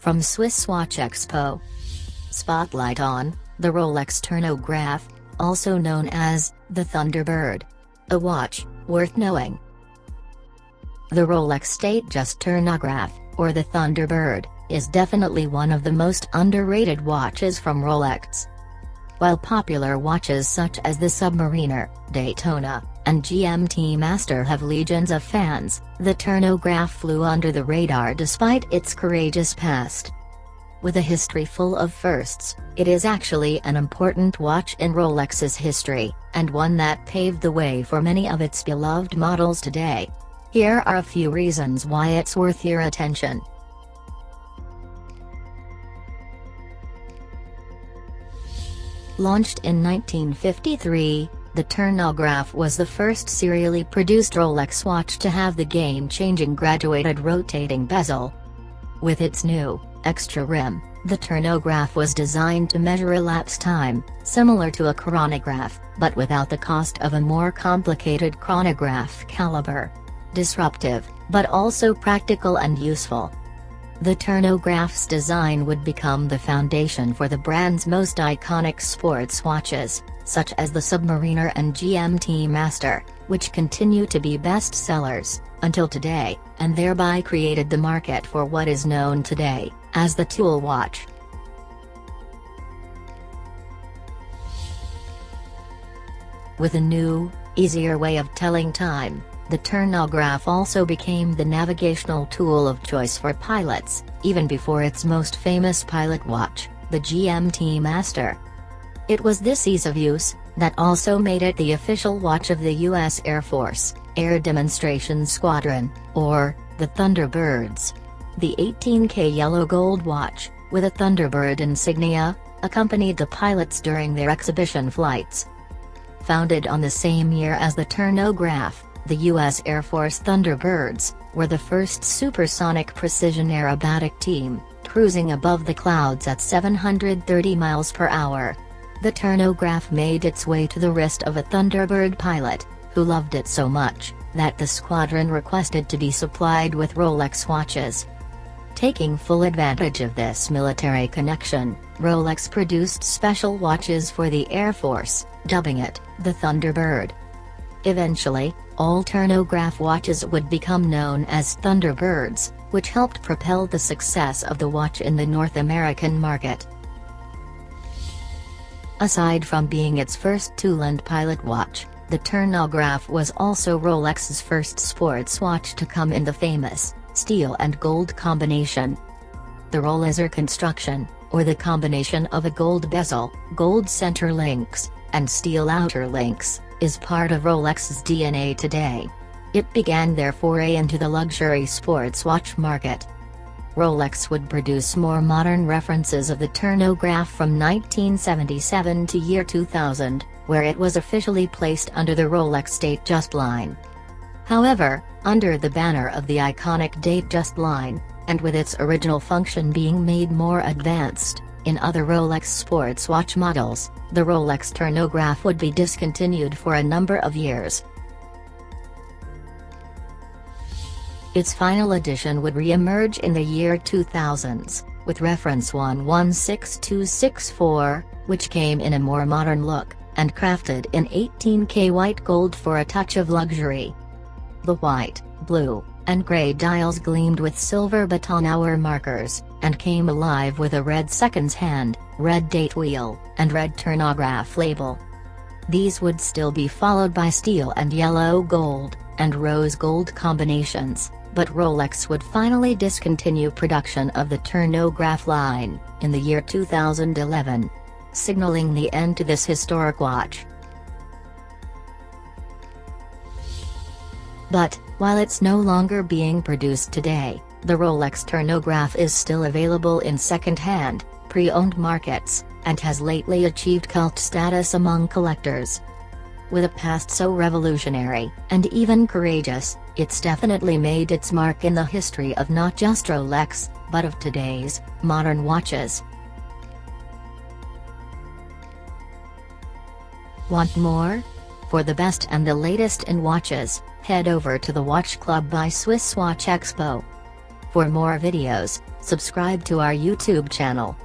From SwissWatchExpo. Spotlight on the Rolex Turn-o-graph, also known as the Thunderbird. A watch worth knowing. The Rolex Datejust Turn-o-graph, or the Thunderbird, is definitely one of the most underrated watches from Rolex. While popular watches such as the Submariner, Daytona, and GMT Master have legions of fans, the Turn-o-graph flew under the radar despite its courageous past. With a history full of firsts, it is actually an important watch in Rolex's history, and one that paved the way for many of its beloved models today. Here are a few reasons why it's worth your attention. Launched in 1953, the Turn-o-graph was the first serially produced Rolex watch to have the game-changing graduated rotating bezel. With its new, extra rim, the Turn-o-graph was designed to measure elapsed time, similar to a chronograph, but without the cost of a more complicated chronograph caliber. Disruptive, but also practical and useful. The Turn-o-graph's design would become the foundation for the brand's most iconic sports watches, such as the Submariner and GMT Master, which continue to be best-sellers until today, and thereby created the market for what is known today as the tool watch. With a new, easier way of telling time, the Turn-o-graph also became the navigational tool of choice for pilots, even before its most famous pilot watch, the GMT Master. It was this ease of use that also made it the official watch of the U.S. Air Force, Air Demonstration Squadron, or the Thunderbirds. The 18K yellow-gold watch, with a Thunderbird insignia, accompanied the pilots during their exhibition flights. Founded on the same year as the Turn-o-graph, the U.S. Air Force Thunderbirds were the first supersonic precision aerobatic team, cruising above the clouds at 730 miles per hour. The Turn-o-graph made its way to the wrist of a Thunderbird pilot, who loved it so much that the squadron requested to be supplied with Rolex watches. Taking full advantage of this military connection, Rolex produced special watches for the Air Force, dubbing it the Thunderbird. Eventually, all Turn-o-graph watches would become known as Thunderbirds, which helped propel the success of the watch in the North American market. Aside from being its first tool-and pilot watch, the Turn-o-graph was also Rolex's first sports watch to come in the famous steel and gold combination. The Rolex construction, or the combination of a gold bezel, gold center links, and steel outer links, is part of Rolex's DNA today. It began their foray into the luxury sports watch market. Rolex would produce more modern references of the Turn-o-graph from 1977 to year 2000, where it was officially placed under the Rolex Datejust line. However, under the banner of the iconic Datejust line, and with its original function being made more advanced in other Rolex sports watch models, the Rolex Turn-o-graph would be discontinued for a number of years. Its final edition would re-emerge in the year 2000s, with reference 116264, which came in a more modern look, and crafted in 18K white gold for a touch of luxury. The white, blue, and gray dials gleamed with silver baton hour markers, and came alive with a red seconds hand, red date wheel, and red Turn-o-graph label. These would still be followed by steel and yellow gold, and rose gold combinations, but Rolex would finally discontinue production of the Turn-o-graph line in the year 2011, signaling the end to this historic watch. But, while it's no longer being produced today, the Rolex Turn-o-graph is still available in second-hand, pre-owned markets, and has lately achieved cult status among collectors. With a past so revolutionary, and even courageous, it's definitely made its mark in the history of not just Rolex, but of today's modern watches. Want more? For the best and the latest in watches, head over to the Watch Club by SwissWatchExpo. For more videos, subscribe to our YouTube channel.